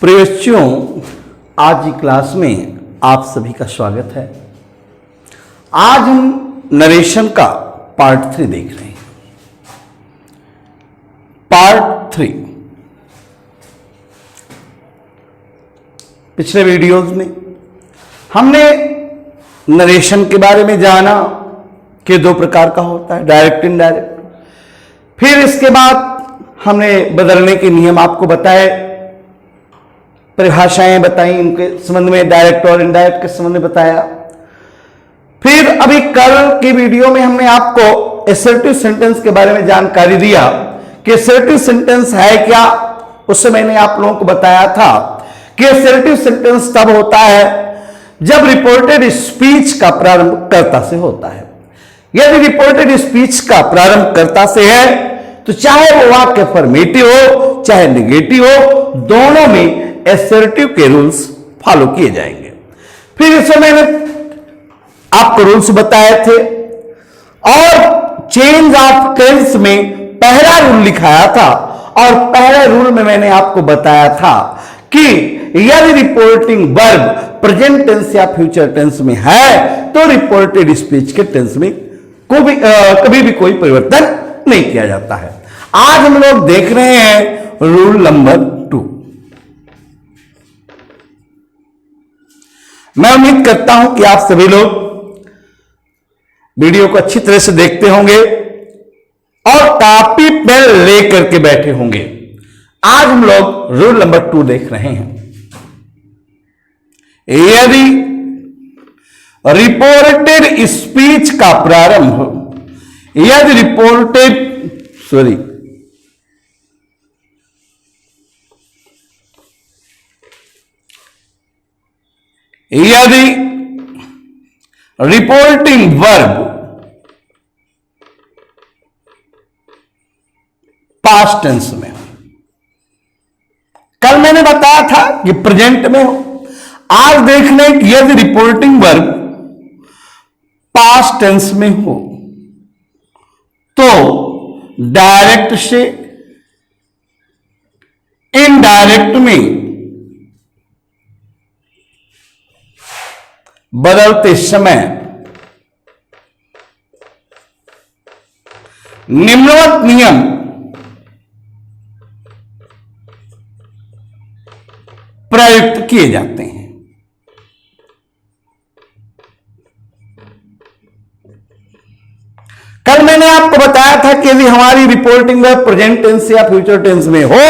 प्रिय बच्चों, आज की क्लास में आप सभी का स्वागत है। आज हम नरेशन का पार्ट 3 देख रहे हैं। पार्ट 3 पिछले वीडियोज में हमने नरेशन के बारे में जाना कि दो प्रकार का होता है, डायरेक्ट इनडायरेक्ट। फिर इसके बाद हमने बदलने के नियम आपको बताए, परिभाषाएं बताई, उनके संबंध में डायरेक्ट और इनडायरेक्ट के संबंध में बताया। फिर अभी कल की वीडियो में हमने आपको एसर्टिव सेंटेंस के बारे में जानकारी दिया कि एसर्टिव सेंटेंस है क्या। उससे मैंने आप लोगों को बताया था कि एसर्टिव सेंटेंस तब होता है जब रिपोर्टेड स्पीच का प्रारंभ कर्ता से होता है। यदि रिपोर्टेड स्पीच का प्रारंभ कर्ता से है तो चाहे वो वाक्य अफर्मेटिव हो चाहे निगेटिव हो, दोनों में एसर्टिव के रूल्स फॉलो किए जाएंगे। फिर इसमें मैंने आपको रूल्स बताए थे और चेंज ऑफ टेंस में पहला रूल लिखाया था और पहले रूल में मैंने आपको बताया था कि यदि रिपोर्टिंग वर्ब प्रेजेंट टेंस या फ्यूचर टेंस में है तो रिपोर्टेड स्पीच के टेंस में कभी भी कोई परिवर्तन नहीं किया जाता है। आज हम लोग देख रहे हैं रूल नंबर 2। मैं उम्मीद करता हूं कि आप सभी लोग वीडियो को अच्छी तरह से देखते होंगे और कॉपी पेन लेकर के बैठे होंगे। आज हम लोग रूल नंबर 2 देख रहे हैं। यदि रिपोर्टेड स्पीच का प्रारंभ यदि रिपोर्टिंग वर्ब पास्ट टेंस में हो, कल मैंने बताया था कि प्रेजेंट में हो, आज देखने कि यदि रिपोर्टिंग वर्ब पास्ट टेंस में हो तो डायरेक्ट से इनडायरेक्ट में बदलते समय निम्नवत नियम प्रयुक्त किए जाते हैं। कल मैंने आपको बताया था कि यदि हमारी रिपोर्टिंग वर्ब प्रेजेंट टेंस या फ्यूचर टेंस में हो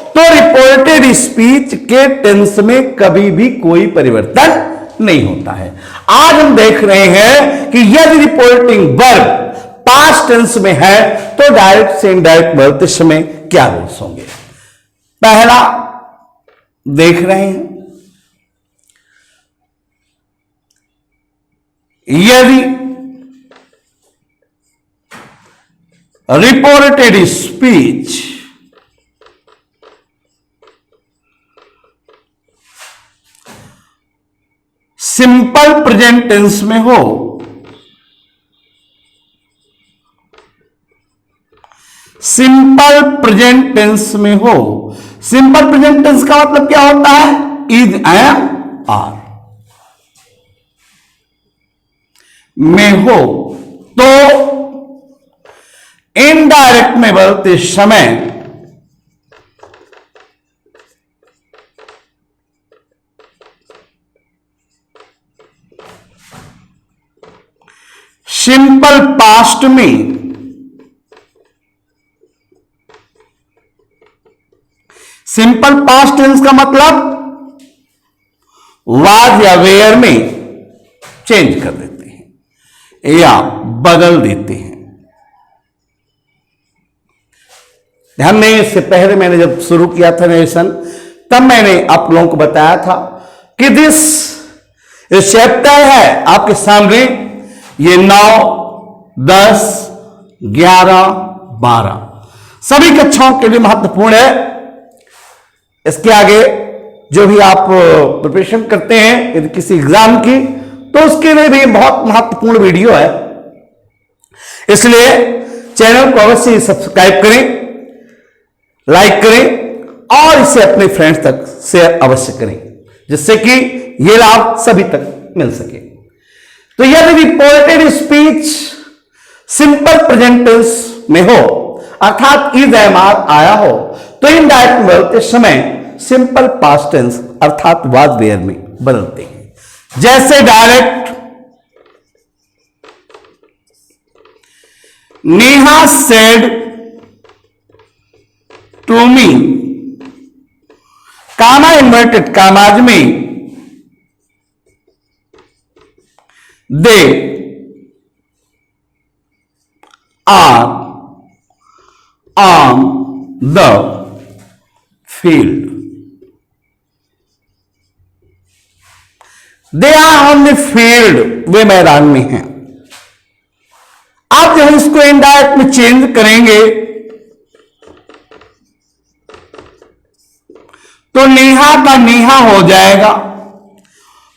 तो रिपोर्टेड स्पीच के टेंस में कभी भी कोई परिवर्तन नहीं होता है। आज हम देख रहे हैं कि यदि रिपोर्टिंग वर्ब पास्ट टेंस में है तो डायरेक्ट से इनडायरेक्ट बदलते समय क्या रूल्स होंगे। पहला देख रहे हैं, यदि reported speech simple present tense में हो सिंपल प्रेजेंट टेंस में हो, सिंपल प्रेजेंट टेंस का मतलब क्या होता है? इज, एम, आर में हो तो इनडायरेक्ट में बदलते समय सिंपल पास्ट में सिंपल पास्ट टेंस का मतलब वाज या वेयर में चेंज कर देते हैं या बदल देते हैं। ध्यान में इससे पहले मैंने जब शुरू किया था नरेशन तब मैंने आप लोगों को बताया था कि दिस चैप्टर है आपके सामने, ये 9, 10, 11, 12 सभी कक्षाओं के लिए महत्वपूर्ण है। इसके आगे जो भी आप प्रिपरेशन करते हैं यदि किसी एग्जाम की तो उसके लिए भी बहुत महत्वपूर्ण वीडियो है, इसलिए चैनल को अवश्य सब्सक्राइब करें, लाइक करें और इसे अपने फ्रेंड्स तक शेयर अवश्य करें, जिससे कि यह लाभ सभी तक मिल सके। तो यदि reported speech simple present tense में हो, अर्थात इज एम आर आया हो, तो इनडायरेक्ट वर्ब के समय सिंपल पास्ट टेंस अर्थात वाज वेयर में बदलते हैं। जैसे direct, Neha said to me, comma inverted commas में they are on the field, they are on the field, वे मैदान में हैं। आप जब इसको इनडायरेक्ट में चेंज करेंगे तो नेहा का नेहा हो जाएगा,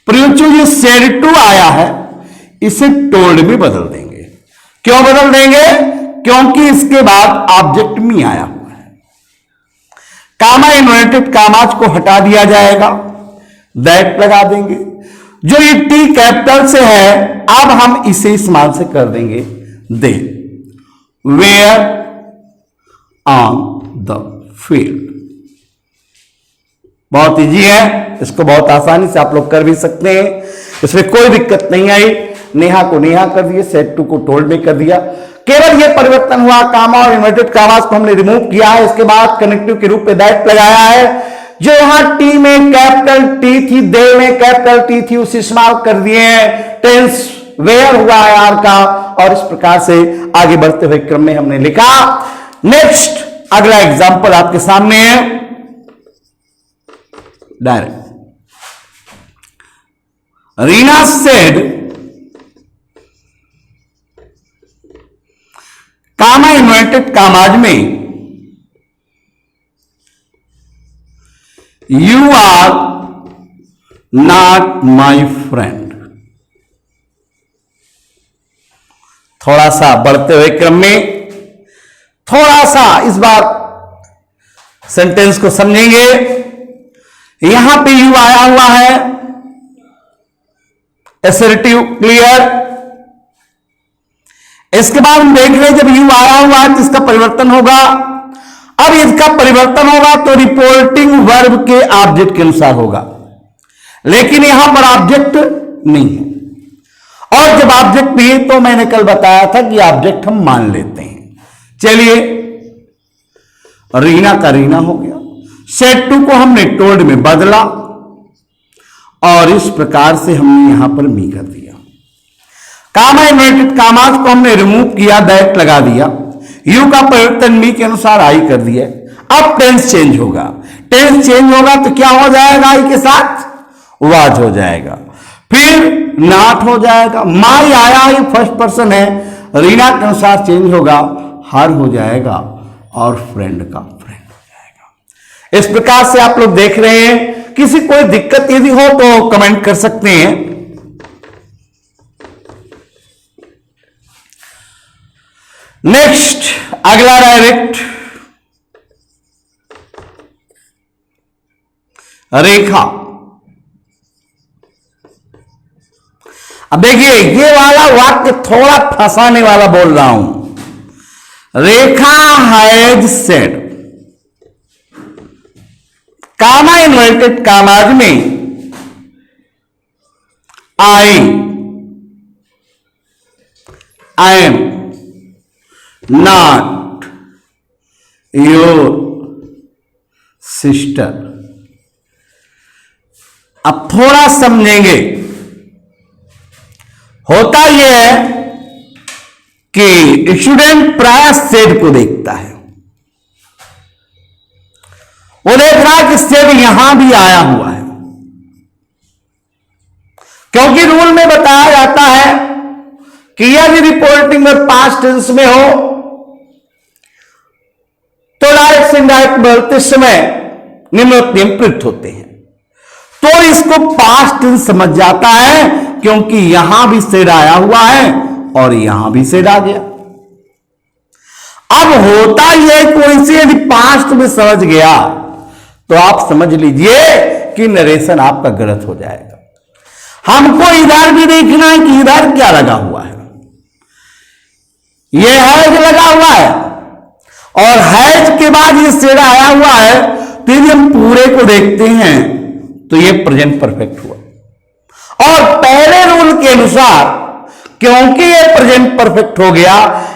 परंतु जो सेड टू आया है इसे टोल्ड में बदल देंगे। क्यों बदल देंगे? क्योंकि इसके बाद ऑब्जेक्ट मी आया हुआ है। कामा इन्वर्टेड कामाज को हटा दिया जाएगा, दैट लगा देंगे। जो ये टी कैपिटल से है, अब हम इसे इस्तेमाल से कर देंगे दे, वेयर ऑन द फील्ड। बहुत इजी है, इसको बहुत आसानी से आप लोग कर भी सकते हैं, इसमें कोई दिक्कत नहीं आई। नेहा को नेहा कर दिए, सेड टू को टोल्ड में कर दिया। केवल ये परिवर्तन हुआ, कामा और इन्वर्टेड कामास को हमने रिमूव किया है, इसके बाद कनेक्टिव के रूप में दैट लगाया है। जो यहां टी में कैपिटल टी थी, दे में कैपिटल टी थी, उसे इस्तेमाल कर दिए हैं। टेंस वेयर हुआ है आर का, और इस प्रकार से आगे बढ़ते हुए क्रम में हमने लिखा। नेक्स्ट अगला एग्जाम्पल आपके सामने है, direct. Reena said comma inverted commas में you are not my friend. थोड़ा सा बढ़ते हुए क्रम में थोड़ा सा इस बार सेंटेंस को समझेंगे। यहां पे यू आया हुआ है, एसर्टिव क्लियर। इसके बाद हम देख रहे हैं जब यू आया हुआ है तो इसका परिवर्तन होगा। अब इसका परिवर्तन होगा तो रिपोर्टिंग वर्ब के ऑब्जेक्ट के अनुसार होगा, लेकिन यहां पर ऑब्जेक्ट नहीं है। और जब ऑब्जेक्ट नहीं है तो मैंने कल बताया था कि ऑब्जेक्ट हम मान लेते हैं। चलिए, रीना का रीना हो गया, सेड टू को हमने टोल्ड में बदला, और इस प्रकार से हमने यहां पर मी कर दिया। कामा इन्वर्टेड कामास को हमने रिमूव किया, दैट लगा दिया। यू का परिवर्तन मी के अनुसार आई कर दिया। अब टेंस चेंज होगा, टेंस चेंज होगा तो क्या हो जाएगा? आई के साथ वाज हो जाएगा, फिर नॉट हो जाएगा। माई आया, ये फर्स्ट पर्सन है, रीना के अनुसार चेंज होगा, हर हो जाएगा, और फ्रेंड का फ्रेंड हो जाएगा। इस प्रकार से आप लोग देख रहे हैं। किसी कोई दिक्कत यदि हो तो कमेंट कर सकते हैं। नेक्स्ट अगला डायरेक्ट, रेखा। अब देखिए, ये वाला वाक्य थोड़ा फंसाने वाला बोल रहा हूं। Rekha has said, comma inverted commas में I am not your sister. अब थोड़ा समझेंगे। होता यह है कि स्टूडेंट प्राय सेड को देखता है, वो देख रहा है कि सेड यहां भी आया हुआ है, क्योंकि रूल में बताया जाता है कि यदि रिपोर्टिंग में पास्ट टेंस में हो तो डायरेक्ट से इनडायरेक्ट बोलते समय निम्नलिखित नियम प्रयुक्त होते हैं। तो इसको पास्ट टेंस समझ जाता है, क्योंकि यहां भी सेड आया हुआ है और यहां भी सेड आ गया। अब होता यह कोई से यदि पास्ट में समझ गया तो आप समझ लीजिए कि नरेशन आपका गलत हो जाएगा। हमको इधर भी देखना है कि इधर क्या लगा हुआ है। ये हैज लगा हुआ है और हैज के बाद ये सेड आया हुआ है, तो यदि हम पूरे को देखते हैं तो ये प्रेजेंट परफेक्ट हुआ। और पहले रूल के अनुसार क्योंकि ये प्रेजेंट परफेक्ट हो गया,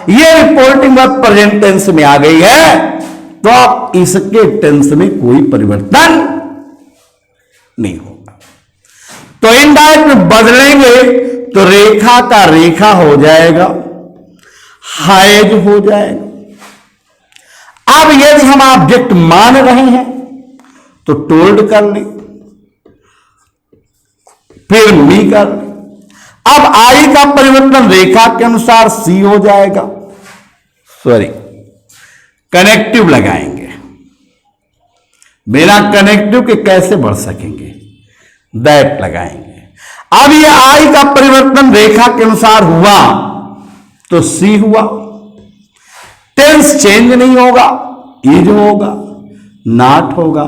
ये रिपोर्टिंग वर्ब प्रेजेंट टेंस में आ गई है, तो आप इसके टेंस में कोई परिवर्तन नहीं होगा। तो इनडायरेक्ट में बदलेंगे तो रेखा का रेखा हो जाएगा, हैज हो जाएगा। अब यदि हम ऑब्जेक्ट मान रहे हैं तो टोल्ड कर लें, फिर मी कर लें। अब आई का परिवर्तन रेखा के अनुसार सी हो जाएगा, सॉरी कनेक्टिव लगाएंगे। बिना कनेक्टिव के कैसे बढ़ सकेंगे, दैट लगाएंगे। अब ये आई का परिवर्तन रेखा के अनुसार हुआ तो सी हुआ, टेंस चेंज नहीं होगा, इज होगा, नॉट होगा।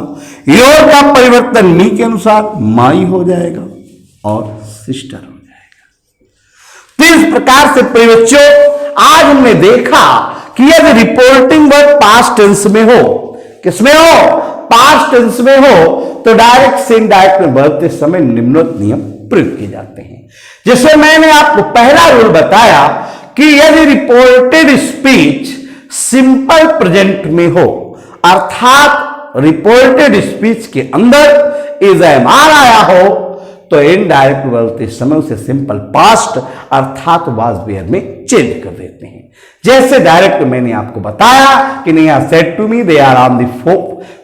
योर का परिवर्तन मी के अनुसार माई हो जाएगा और सिस्टर हो जाएगा। तो इस प्रकार से प्रिय बच्चों, आज हमने देखा कि यदि रिपोर्टिंग वर्ब पास्ट टेंस में हो, किसमें हो, पास्ट टेंस में हो, तो डायरेक्ट से इनडायरेक्ट में बदलते समय निम्नलिखित नियम प्रयोग किए जाते हैं। जैसे मैंने आपको पहला रूल बताया कि यदि रिपोर्टेड स्पीच सिंपल प्रेजेंट में हो, अर्थात रिपोर्टेड स्पीच के अंदर इज एम आर आया हो, तो इनडायरेक्ट बदलते समय उसे सिंपल पास्ट अर्थात वाज वेयर में चेंज कर देते हैं। जैसे डायरेक्ट मैंने आपको बताया कि Neha said to me they are on the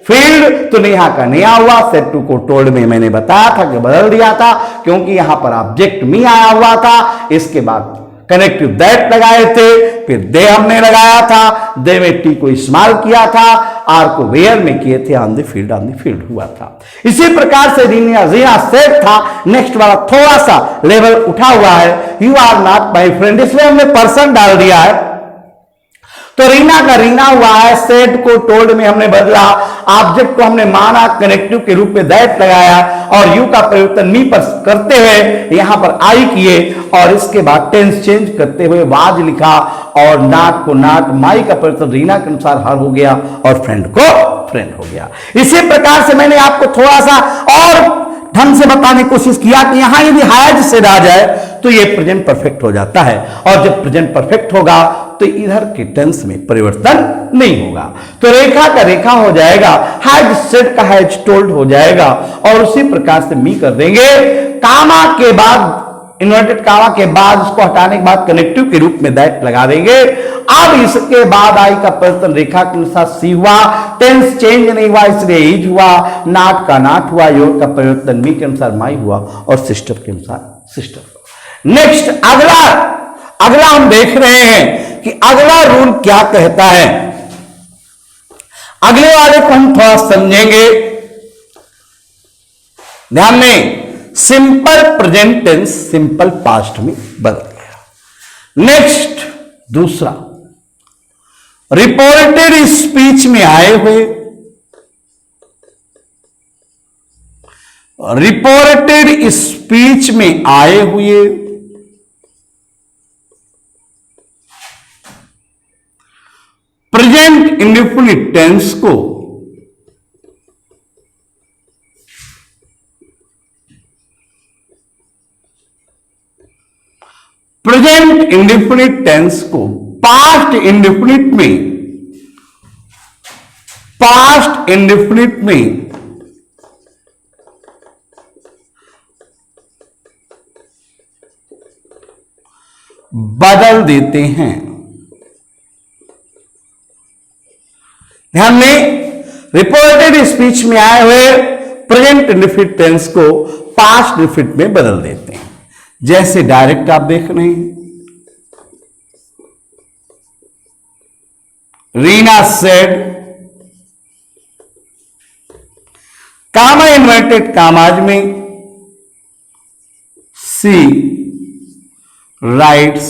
field, तो नेहा का नेहा हुआ, सेड टू को टोल्ड में मैंने बताया था कि बदल दिया था क्योंकि यहां पर ऑब्जेक्ट मी आया हुआ था। इसके बाद कनेक्टिव दैट लगाए थे, फिर दे हमने लगाया था, दे में टी को इस्तेमाल किया था, आर को वेयर में किए थे, ऑन द फील्ड हुआ था। इसी प्रकार से रिया सेड था, नेक्स्ट वाला थोड़ा सा लेवल उठा हुआ है, you are not my friend, इसमें हमने पर्सन डाल दिया है, तो रीना का रीना हुआ है, सेड को टोल्ड में हमने बदला, ऑब्जेक्ट को हमने माना, कनेक्टिव के रूप में दैट लगाया और यू का परिवर्तन मी पर करते हुए यहां पर आई किए और इसके बाद टेंस चेंज करते हुए वाज लिखा और नॉट को नॉट, माई का परिवर्तन रीना के अनुसार हर हो गया और फ्रेंड को फ्रेंड हो गया। इसी प्रकार से मैंने आपको थोड़ा सा और ढंग से बताने की कोशिश किया कि यहां यदि हैज से आ जाए तो ये प्रेजेंट परफेक्ट हो जाता है और जब प्रेजेंट परफेक्ट होगा तो इधर के टेंस में परिवर्तन नहीं होगा, तो रेखा का रेखा हो जाएगा, हैज सेड का हैज टोल्ड हो जाएगा और उसी प्रकार से मी कर देंगे। कामा के बाद, इन्वर्टेड कामा के बाद उसको हटाने के बाद कनेक्टिव के रूप में दैट लगा देंगे। अब इसके बाद आई का परिवर्तन रेखा के अनुसार सी हुआ, टेंस चेंज नहीं हुआ इसलिए इज हुआ, नॉट का नॉट हुआ, योर का परिवर्तन मी के अनुसार माई हुआ और सिस्टर के अनुसार सिस्टर हुआ। नेक्स्ट अगला हम देख रहे हैं कि अगला रूल क्या कहता है। अगले वाले को हम थोड़ा समझेंगे, ध्यान में, simple present tense simple past में बदल गया। नेक्स्ट दूसरा, रिपोर्टेड स्पीच में आए हुए, रिपोर्टेड स्पीच में आए हुए प्रेजेंट इंडेफिनिट टेंस को प्रेजेंट इंडेफिनिट टेंस को पास्ट इंडेफिनिट में बदल देते हैं। ध्यान में, रिपोर्टेड स्पीच में आए हुए प्रेजेंट इंडेफिनिट टेंस को पास्ट इंडेफिनिट में बदल देते हैं। जैसे डायरेक्ट आप देख रहे हैं, Reena said, comma inverted commas में सी राइट्स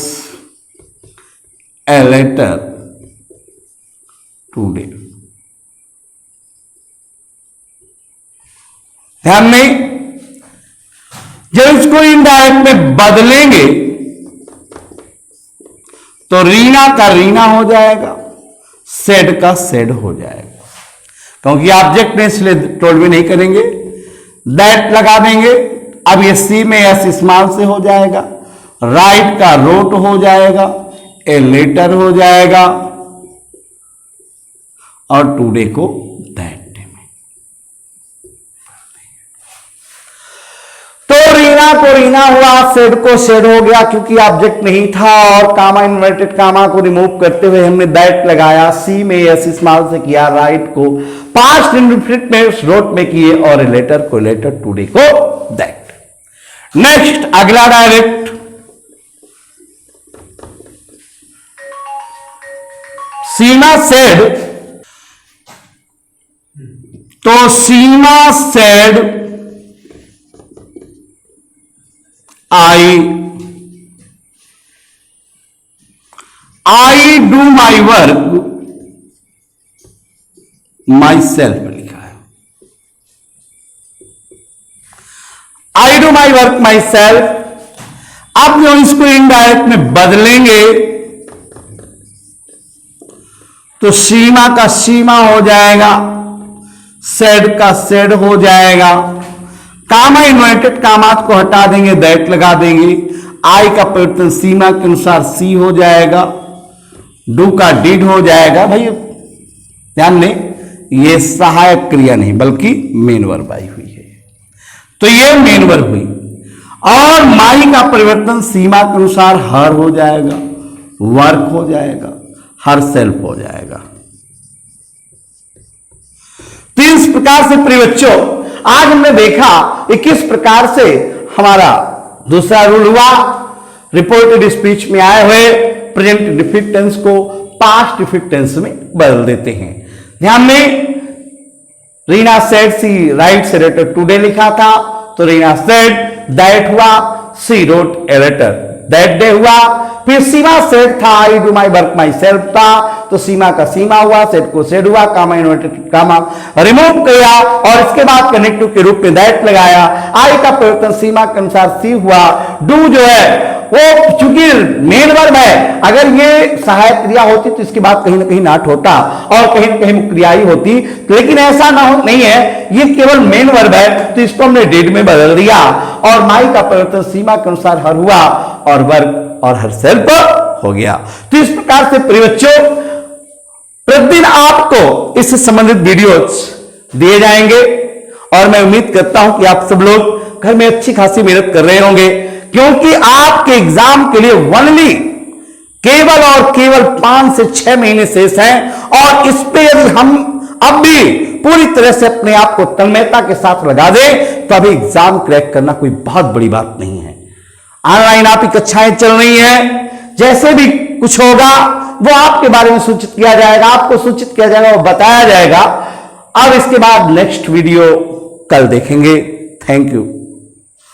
ए लेटर टुडे। ध्यान में, जब इसको इनडायरेक्ट में बदलेंगे तो रीना का रीना हो जाएगा, सेड का सेड हो जाएगा, क्योंकि ऑब्जेक्ट ने इसलिए टोल्ड भी नहीं करेंगे, दैट लगा देंगे। अब ये सी में एस स्मॉल से हो जाएगा, राइट का रोट हो जाएगा, ए लेटर हो जाएगा, और टुडे को दैट डे में। तो रीना को रीना हुआ, सेड को सेड हो गया, क्योंकि ऑब्जेक्ट नहीं था, और कामा इन्वर्टेड कामा को रिमूव करते हुए हमने दैट लगाया, सी में एस स्मॉल से किया, राइट को पास्ट इंडेफिनिट में रोट में किए, और लेटर को लेटर, टुडे को दैट। नेक्स्ट अगला डायरेक्ट, सीमा सेड, तो Seema said I do my work myself लिखा है, I do my work myself. अब जो इसको इनडायरेक्ट में बदलेंगे तो सीमा का सीमा हो जाएगा, सेड का सेड हो जाएगा, कामा इन्वर्टेड कामात को हटा देंगे, दैट लगा देंगे, आई का परिवर्तन सीमा के अनुसार सी हो जाएगा, डू का डिड हो जाएगा। भाई ध्यान दें, ये सहायक क्रिया नहीं बल्कि मेन वर्ब आई हुई है, तो ये मेन वर्ब हुई। और माई का परिवर्तन सीमा के अनुसार हर हो जाएगा, वर्क हो जाएगा, हर सेल्फ हो जाएगा। तो इस प्रकार से प्रिय बच्चों, आज हमने देखा कि किस प्रकार से हमारा दूसरा रूल हुआ, रिपोर्टेड स्पीच में आए हुए प्रेजेंट इंडेफिनिट टेंस को पास्ट इंडेफिनिट टेंस में बदल देते हैं। ध्यान में, रीना सेड सी राइट से लेटर टुडे लिखा था, तो रीना सेड दैट हुआ, she wrote a letter that day हुआ। फिर सीमा सेड था, I do my work myself था, तो सीमा का सीमा हुआ, सेड को सेड हुआ, कामा इन्वर्टेड कामा रिमूव किया, और इसके बाद कनेक्टिव के रूप में दैट लगाया। आई का परिवर्तन सीमा के अनुसार सी हुआ। डू जो है वो चूंकि मेन वर्ब है, अगर ये सहायक क्रिया होती तो इसके बाद कहीं ना कहीं नाट होता और कहीं ना कहीं क्रिया ही होती, लेकिन ऐसा नहीं है, ये केवल मेन वर्ब है, तो इसको हमने डिड में बदल दिया। और माई का परिवर्तन सीमा के अनुसार हर हुआ, और वर्ब और हर सेल्फ हो गया। तो इस प्रकार से प्रिय बच्चों, प्रतिदिन आपको इससे संबंधित वीडियोस दिए जाएंगे, और मैं उम्मीद करता हूं कि आप सब लोग घर में अच्छी खासी मेहनत कर रहे होंगे, क्योंकि आपके एग्जाम के लिए ओनली केवल और केवल 5 से 6 महीने शेष हैं, और इस पे यदि हम अब भी पूरी तरह से अपने आप को तन्मयता के साथ लगा दें तो अभी एग्जाम क्रैक करना कोई बहुत बड़ी बात नहीं है। ऑनलाइन आपकी कक्षाएं चल रही हैं, जैसे भी कुछ होगा वो आपके बारे में सूचित किया जाएगा, आपको सूचित किया जाएगा, वो बताया जाएगा। अब इसके बाद नेक्स्ट वीडियो कल देखेंगे। Thank you.